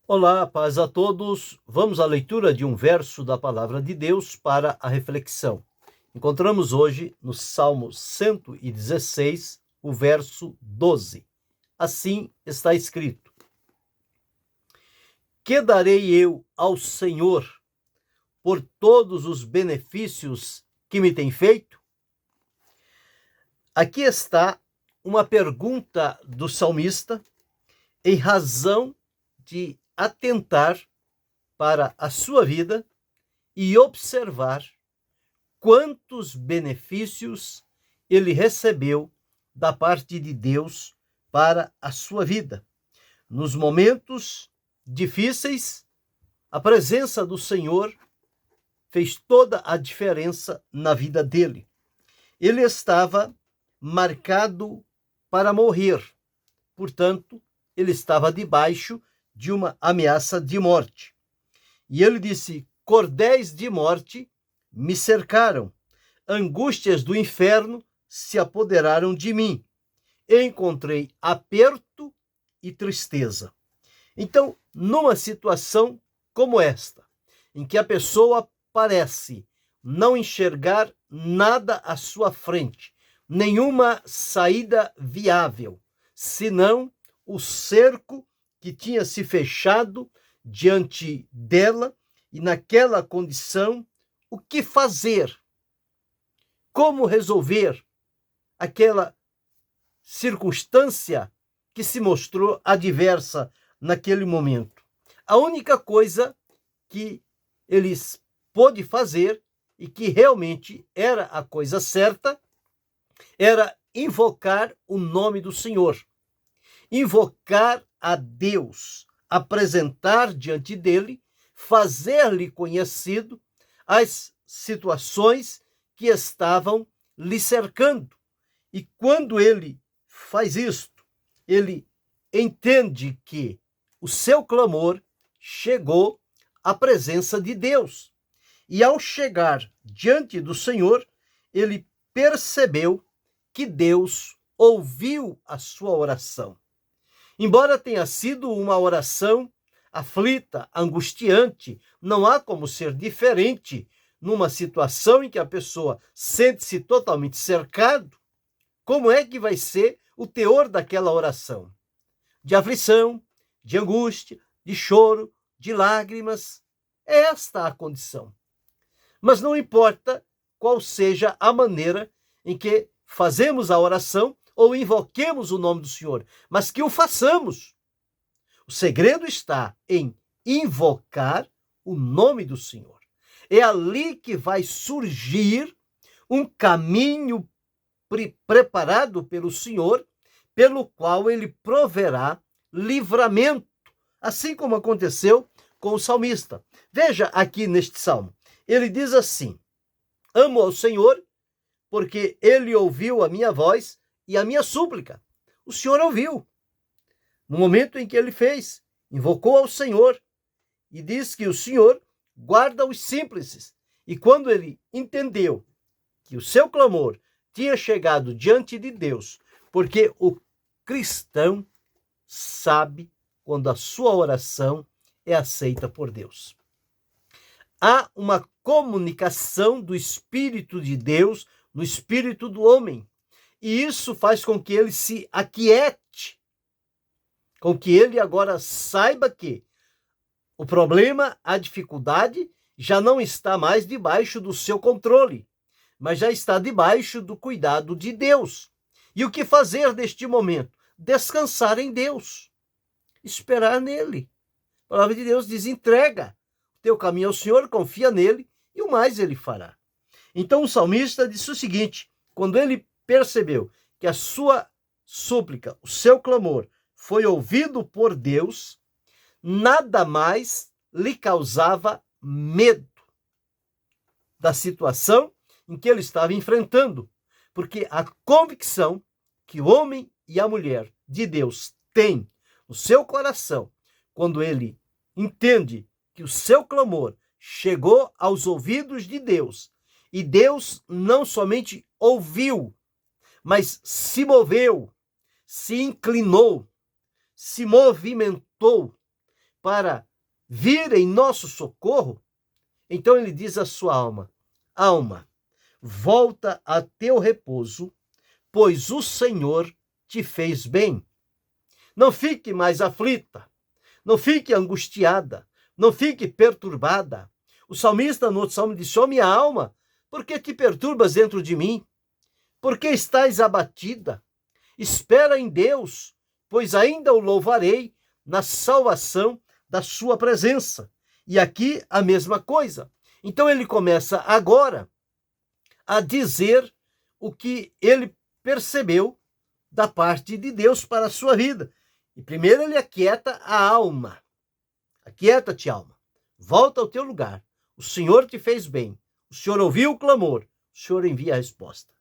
Olá, paz a todos. Vamos à leitura de um verso da palavra de Deus para a reflexão. Encontramos hoje no Salmo 116, o verso 12. Assim está escrito: Que darei eu ao Senhor por todos os benefícios que me tem feito? Aqui está uma pergunta do salmista em razão de atentar para a sua vida e observar quantos benefícios ele recebeu da parte de Deus para a sua vida. Nos momentos difíceis, a presença do Senhor fez toda a diferença na vida dele. Ele estava marcado para morrer, portanto, ele estava debaixo de uma ameaça de morte. E ele disse: cordéis de morte me cercaram, angústias do inferno se apoderaram de mim. Encontrei aperto e tristeza. Então, numa situação como esta, em que a pessoa parece não enxergar nada à sua frente, nenhuma saída viável, senão o cerco que tinha se fechado diante dela, e naquela condição, o que fazer? Como resolver aquela circunstância que se mostrou adversa naquele momento? A única coisa que eles pôde fazer, e que realmente era a coisa certa, era invocar o nome do Senhor. Invocar a Deus, apresentar diante dele, fazer-lhe conhecido as situações que estavam lhe cercando. E quando ele faz isto, ele entende que o seu clamor chegou à presença de Deus. E ao chegar diante do Senhor, ele percebeu que Deus ouviu a sua oração. Embora tenha sido uma oração aflita, angustiante, não há como ser diferente numa situação em que a pessoa sente-se totalmente cercado. Como é que vai ser o teor daquela oração? De aflição, de angústia, de choro, de lágrimas. É esta a condição. Mas não importa qual seja a maneira em que fazemos a oração ou invoquemos o nome do Senhor, mas que o façamos. O segredo está em invocar o nome do Senhor. É ali que vai surgir um caminho preparado pelo Senhor, pelo qual ele proverá livramento, assim como aconteceu com o salmista. Veja aqui neste salmo, ele diz assim: amo ao Senhor, porque ele ouviu a minha voz e a minha súplica. O Senhor ouviu. No momento em que ele fez, invocou ao Senhor e diz que o Senhor guarda os simples. E quando ele entendeu que o seu clamor tinha chegado diante de Deus, porque o cristão sabe quando a sua oração é aceita por Deus. Há uma comunicação do Espírito de Deus no espírito do homem. E isso faz com que ele se aquiete, com que ele agora saiba que o problema, a dificuldade, já não está mais debaixo do seu controle, mas já está debaixo do cuidado de Deus. E o que fazer neste momento? Descansar em Deus, esperar nele. A palavra de Deus diz: entrega o teu caminho ao Senhor, confia nele e o mais ele fará. Então o salmista disse o seguinte, quando ele percebeu que a sua súplica, o seu clamor, foi ouvido por Deus, nada mais lhe causava medo da situação em que ele estava enfrentando, porque a convicção que o homem e a mulher de Deus têm no seu coração, quando ele entende que o seu clamor chegou aos ouvidos de Deus, e Deus não somente ouviu, mas se moveu, se inclinou, se movimentou para vir em nosso socorro, então ele diz à sua alma: alma, volta a teu repouso, pois o Senhor te fez bem. Não fique mais aflita, não fique angustiada, não fique perturbada. O salmista no outro salmo disse: ó minha alma, por que te perturbas dentro de mim? Por que estás abatida? Espera em Deus, pois ainda o louvarei na salvação da sua presença. E aqui a mesma coisa. Então ele começa agora a dizer o que ele percebeu da parte de Deus para a sua vida. E primeiro ele aquieta a alma. Aquieta-te, alma. Volta ao teu lugar. O Senhor te fez bem. O Senhor ouviu o clamor. O Senhor envia a resposta.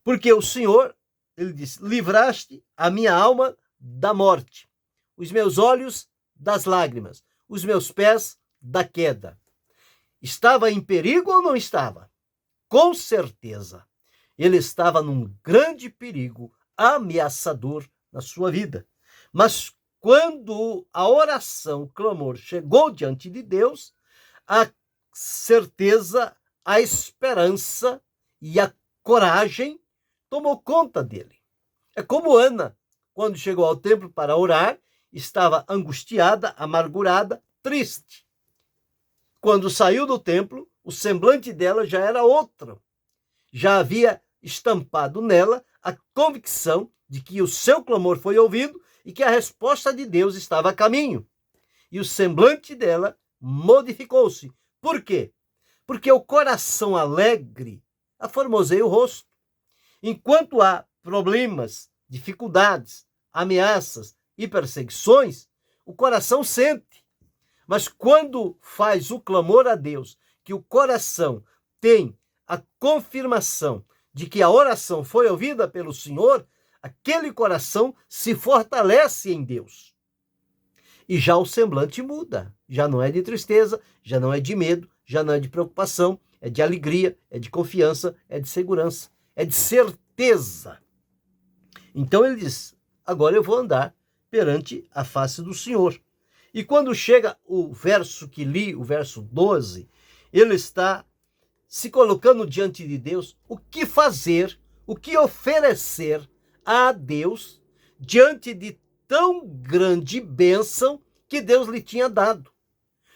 Porque o Senhor, ele diz, livraste a minha alma da morte, os meus olhos das lágrimas, os meus pés da queda. Estava em perigo ou não estava? Com certeza. Ele estava num grande perigo ameaçador na sua vida. Mas quando a oração, o clamor chegou diante de Deus, a certeza, a esperança e a coragem tomou conta dele. É como Ana, quando chegou ao templo para orar, estava angustiada, amargurada, triste. Quando saiu do templo, o semblante dela já era outro. Já havia estampado nela a convicção de que o seu clamor foi ouvido e que a resposta de Deus estava a caminho. E o semblante dela modificou-se. Por quê? Porque o coração alegre aformoseia o rosto. Enquanto há problemas, dificuldades, ameaças e perseguições, o coração sente. Mas quando faz o clamor a Deus, que o coração tem a confirmação de que a oração foi ouvida pelo Senhor, aquele coração se fortalece em Deus. E já o semblante muda. Já não é de tristeza, já não é de medo, já não é de preocupação, é de alegria, é de confiança, é de segurança, é de certeza. Então ele diz: agora eu vou andar perante a face do Senhor. E quando chega o verso que li, o verso 12, ele está se colocando diante de Deus, o que fazer, o que oferecer a Deus diante de tão grande bênção que Deus lhe tinha dado.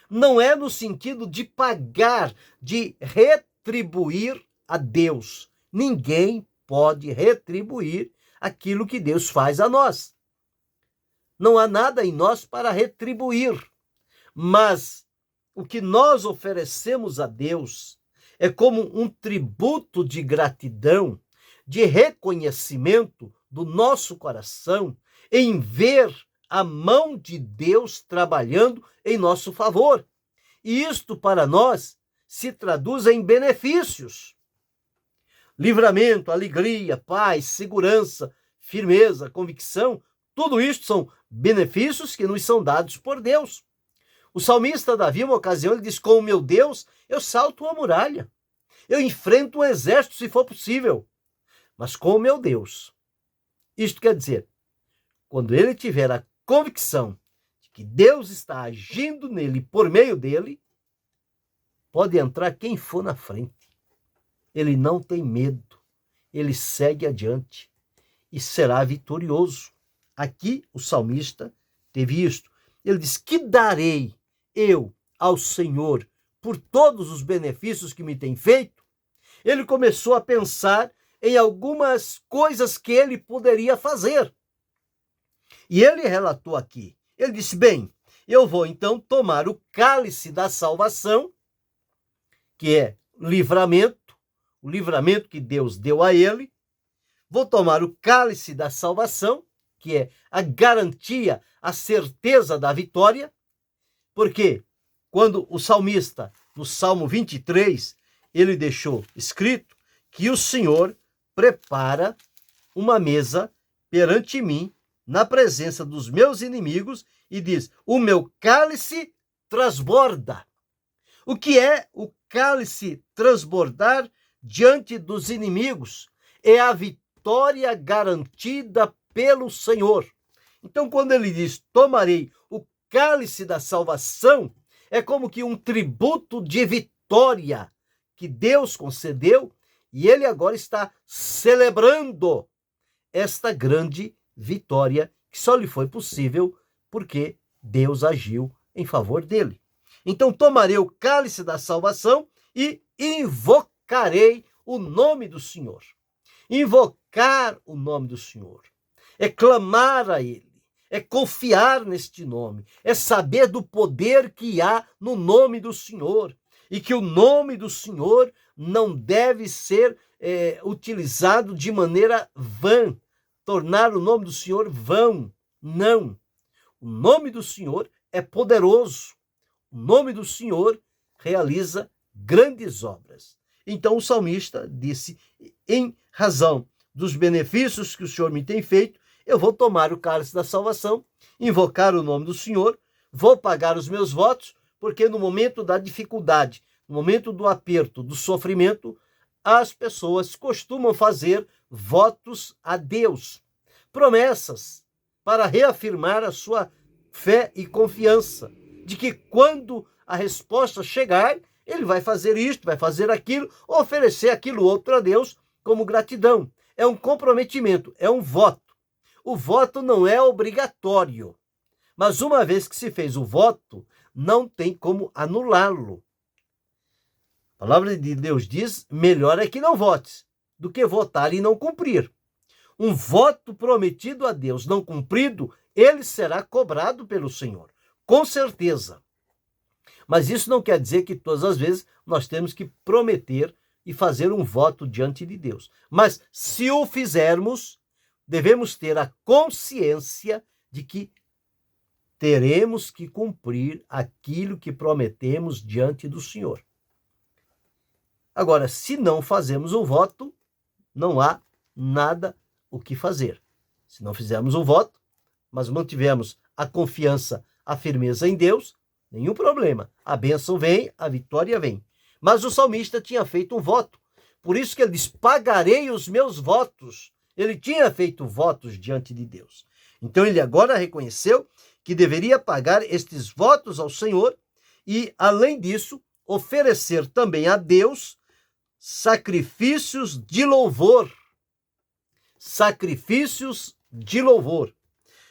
Não é no sentido de pagar, de retribuir a Deus. Ninguém pode retribuir aquilo que Deus faz a nós. Não há nada em nós para retribuir, mas o que nós oferecemos a Deus é como um tributo de gratidão, de reconhecimento do nosso coração em ver a mão de Deus trabalhando em nosso favor. E isto para nós se traduz em benefícios. Livramento, alegria, paz, segurança, firmeza, convicção, tudo isso são benefícios que nos são dados por Deus. O salmista Davi, uma ocasião, ele diz: com o meu Deus, eu salto uma muralha. Eu enfrento um exército, se for possível. Mas com o meu Deus. Isto quer dizer, quando ele tiver a convicção de que Deus está agindo nele por meio dele, pode entrar quem for na frente. Ele não tem medo. Ele segue adiante e será vitorioso. Aqui o salmista teve isto. Ele diz: que darei eu ao Senhor por todos os benefícios que me tem feito? Ele começou a pensar em algumas coisas que ele poderia fazer. E ele relatou aqui. Ele disse: bem, eu vou então tomar o cálice da salvação, que é livramento, o livramento que Deus deu a ele. Vou tomar o cálice da salvação, que é a garantia, a certeza da vitória, porque quando o salmista, no Salmo 23, ele deixou escrito que o Senhor prepara uma mesa perante mim, na presença dos meus inimigos, e diz: o meu cálice transborda. O que é o cálice transbordar diante dos inimigos? É a vitória garantida pelo Senhor. Então, quando ele diz: tomarei o cálice da salvação é como que um tributo de vitória que Deus concedeu, e ele agora está celebrando esta grande vitória que só lhe foi possível porque Deus agiu em favor dele. Então tomarei o cálice da salvação e invocarei o nome do Senhor. Invocar o nome do Senhor é clamar a ele, é confiar neste nome, é saber do poder que há no nome do Senhor e que o nome do Senhor não deve ser utilizado de maneira vã, tornar o nome do Senhor vão. Não. O nome do Senhor é poderoso. O nome do Senhor realiza grandes obras. Então o salmista disse, em razão dos benefícios que o Senhor me tem feito, eu vou tomar o cálice da salvação, invocar o nome do Senhor, vou pagar os meus votos, porque no momento da dificuldade, no momento do aperto, do sofrimento, as pessoas costumam fazer votos a Deus, promessas para reafirmar a sua fé e confiança de que quando a resposta chegar, ele vai fazer isto, vai fazer aquilo, oferecer aquilo outro a Deus como gratidão. É um comprometimento, é um voto. O voto não é obrigatório, mas uma vez que se fez o voto, não tem como anulá-lo. A palavra de Deus diz, melhor é que não votes, do que votar e não cumprir. Um voto prometido a Deus não cumprido, ele será cobrado pelo Senhor, com certeza. Mas isso não quer dizer que todas as vezes nós temos que prometer e fazer um voto diante de Deus. Mas se o fizermos, devemos ter a consciência de que teremos que cumprir aquilo que prometemos diante do Senhor. Agora, se não fazemos o voto, não há nada o que fazer. Se não fizermos o voto, mas mantivemos a confiança, a firmeza em Deus, nenhum problema. A bênção vem, a vitória vem. Mas o salmista tinha feito um voto. Por isso que ele diz, pagarei os meus votos. Ele tinha feito votos diante de Deus. Então ele agora reconheceu que deveria pagar estes votos ao Senhor e, além disso, oferecer também a Deus sacrifícios de louvor. Sacrifícios de louvor.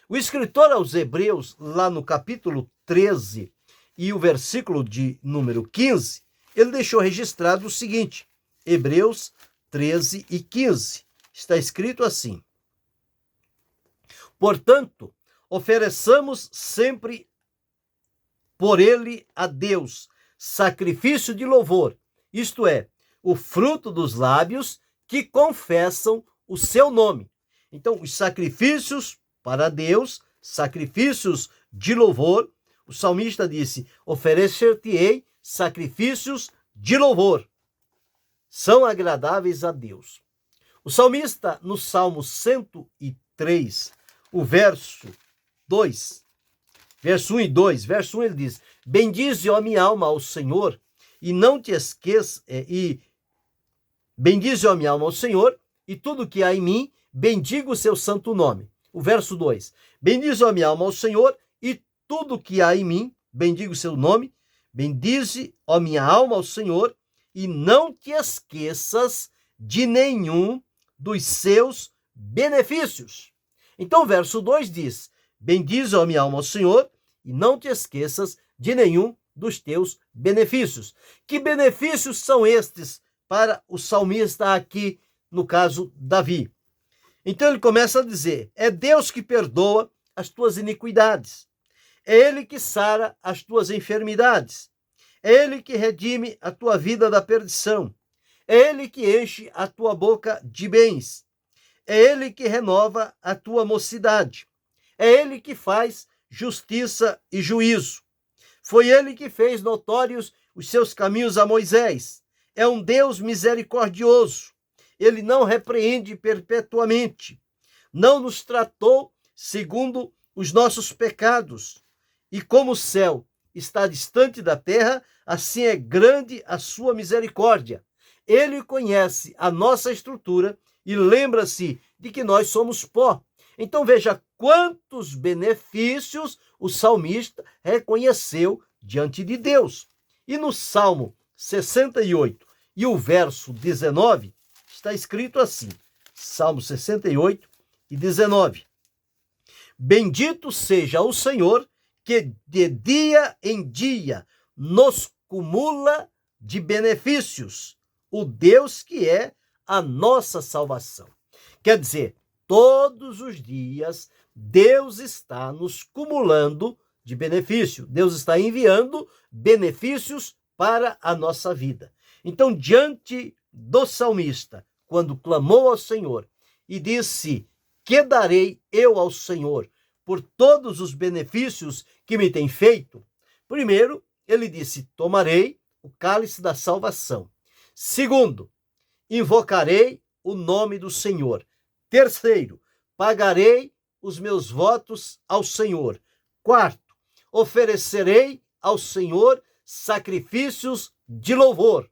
O escritor aos Hebreus, lá no capítulo 13 e o versículo de número 15, ele deixou registrado o seguinte, Hebreus 13 e 15, está escrito assim, portanto, ofereçamos sempre por ele a Deus sacrifício de louvor, isto é, o fruto dos lábios que confessam o seu nome. Então, os sacrifícios para Deus, sacrifícios de louvor, o salmista disse, oferecer-te-ei sacrifícios de louvor, são agradáveis a Deus. O salmista, no Salmo 103, o verso 2, verso 1 e 2, verso 1 ele diz, bendize, ó minha alma, ao Senhor, e não te esqueça, bendize, ó minha alma, ao Senhor, e tudo que há em mim, bendiga o seu santo nome. O verso 2, bendize, ó minha alma, ao Senhor, e tudo que há em mim, bendiga o seu nome, bendize, ó minha alma, ao Senhor, e não te esqueças de nenhum dos seus benefícios. Então o verso 2 diz, bendize, ó minha alma, ao Senhor, e não te esqueças de nenhum dos teus benefícios. Que benefícios são estes para o salmista aqui, no caso Davi? Então ele começa a dizer, é Deus que perdoa as tuas iniquidades, é Ele que sara as tuas enfermidades, é Ele que redime a tua vida da perdição, é Ele que enche a tua boca de bens, é Ele que renova a tua mocidade, é Ele que faz justiça e juízo. Foi Ele que fez notórios os seus caminhos a Moisés. É um Deus misericordioso. Ele não repreende perpetuamente. Não nos tratou segundo os nossos pecados. E como o céu está distante da terra, assim é grande a sua misericórdia. Ele conhece a nossa estrutura e lembra-se de que nós somos pó. Então veja quantos benefícios o salmista reconheceu diante de Deus. E no Salmo 68 e o verso 19, está escrito assim, Salmo 68 e 19. Bendito seja o Senhor, que de dia em dia nos cumula de benefícios, o Deus que é a nossa salvação. Quer dizer, todos os dias Deus está nos cumulando de benefício. Deus está enviando benefícios para a nossa vida. Então, diante do salmista, quando clamou ao Senhor e disse: que darei eu ao Senhor por todos os benefícios que me tem feito? Primeiro, ele disse: tomarei o cálice da salvação. Segundo, invocarei o nome do Senhor. Terceiro, pagarei os meus votos ao Senhor. Quarto, oferecerei ao Senhor sacrifícios de louvor.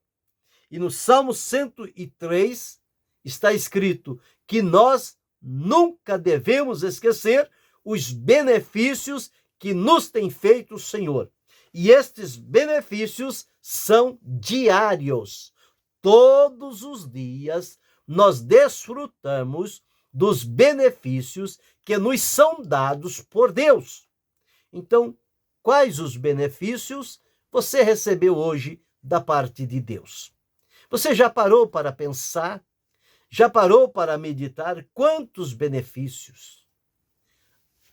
E no Salmo 103 está escrito que nós nunca devemos esquecer os benefícios que nos tem feito o Senhor. E estes benefícios são diários. Todos os dias nós desfrutamos dos benefícios que nos são dados por Deus. Então, quais os benefícios você recebeu hoje da parte de Deus? Você já parou para pensar? Já parou para meditar quantos benefícios?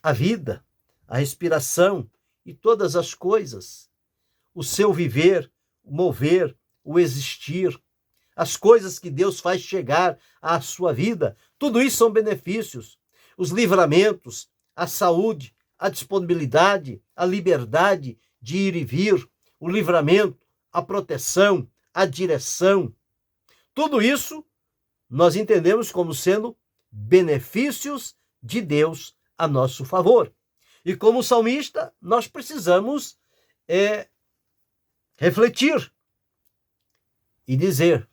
A vida, a respiração e todas as coisas, o seu viver, o mover, o existir, as coisas que Deus faz chegar à sua vida, tudo isso são benefícios. Os livramentos, a saúde, a disponibilidade, a liberdade de ir e vir, o livramento, a proteção, a direção. Tudo isso nós entendemos como sendo benefícios de Deus a nosso favor. E como salmista, nós precisamos refletir e dizer: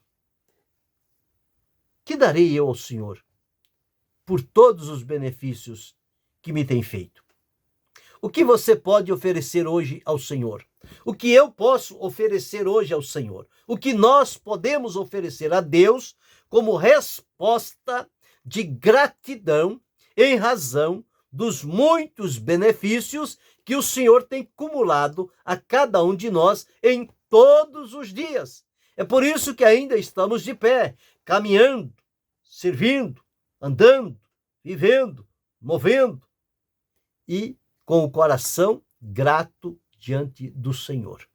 que darei eu ao Senhor por todos os benefícios que me tem feito? O que você pode oferecer hoje ao Senhor? O que eu posso oferecer hoje ao Senhor? O que nós podemos oferecer a Deus como resposta de gratidão em razão dos muitos benefícios que o Senhor tem cumulado a cada um de nós em todos os dias. É por isso que ainda estamos de pé, caminhando, servindo, andando, vivendo, movendo e com o coração grato diante do Senhor.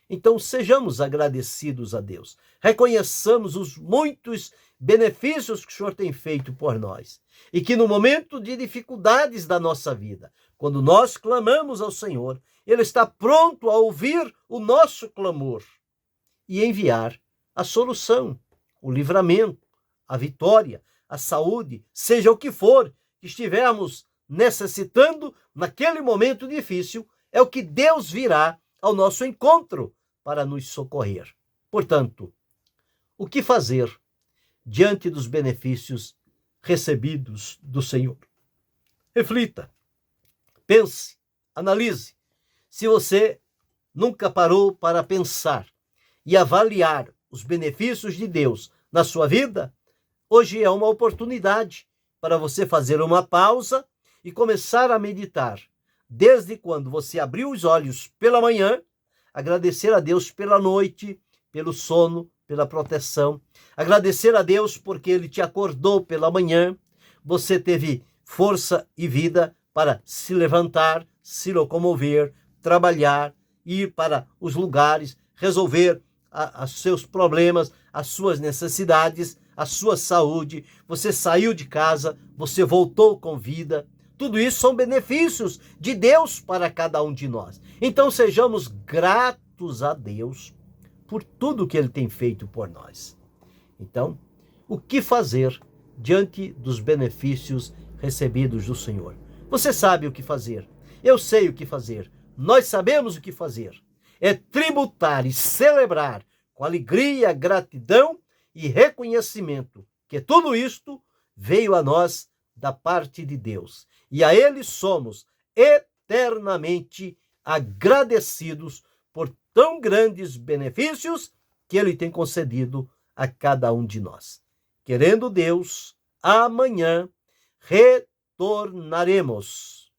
Então, sejamos agradecidos a Deus. Reconheçamos os muitos benefícios que o Senhor tem feito por nós. E que no momento de dificuldades da nossa vida, quando nós clamamos ao Senhor, Ele está pronto a ouvir o nosso clamor e enviar a solução, o livramento, a vitória, a saúde, seja o que for que estivermos necessitando naquele momento difícil, é o que Deus virá ao nosso encontro para nos socorrer. Portanto, o que fazer diante dos benefícios recebidos do Senhor? Reflita, pense, analise. Se você nunca parou para pensar e avaliar os benefícios de Deus na sua vida, hoje é uma oportunidade para você fazer uma pausa e começar a meditar. Desde quando você abriu os olhos pela manhã, agradecer a Deus pela noite, pelo sono, pela proteção. Agradecer a Deus porque Ele te acordou pela manhã. Você teve força e vida para se levantar, se locomover, trabalhar, ir para os lugares, resolver os seus problemas, as suas necessidades, a sua saúde. Você saiu de casa, você voltou com vida. Tudo isso são benefícios de Deus para cada um de nós. Então sejamos gratos a Deus por tudo que Ele tem feito por nós. Então, o que fazer diante dos benefícios recebidos do Senhor? Você sabe o que fazer. Eu sei o que fazer. Nós sabemos o que fazer. É tributar e celebrar com alegria, gratidão e reconhecimento que tudo isto veio a nós da parte de Deus. e a Ele somos eternamente agradecidos por tão grandes benefícios que Ele tem concedido a cada um de nós. Querendo Deus, amanhã retornaremos.